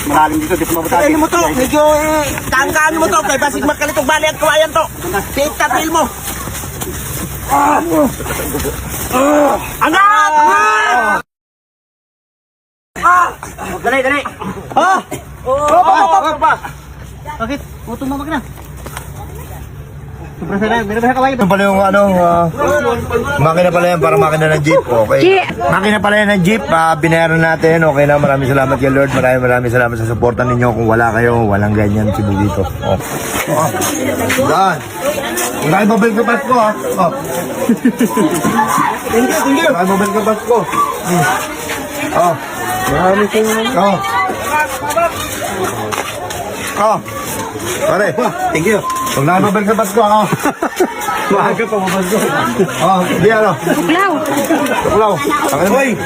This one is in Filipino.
Malalim dito, di pa mabutagi. Ano mo to? Medyo tangkaan mo to. Kaya basig magkalitong bali at kawayan to. Take mo. Angat! Dali, dali. Bakit? Tumawag na. Ito pala yung makina pala yan, para makina ng jeep. Okay. Makina pala yan ng jeep, binayaran natin. Okay na, maraming salamat kay Lord. Maraming salamat sa suporta ninyo. Kung wala kayo, walang ganyan si dito. Yan. Kung kayo mabalik ka Pasko, ha? Thank you. Kayo mabalik ka Pasko. Maraming salamat. Pare, thank you. Huwag na mabalik ka Pasko, ha? Maaga pa mabasko. Di ano? Tuklaw. Tuklaw. Hoy!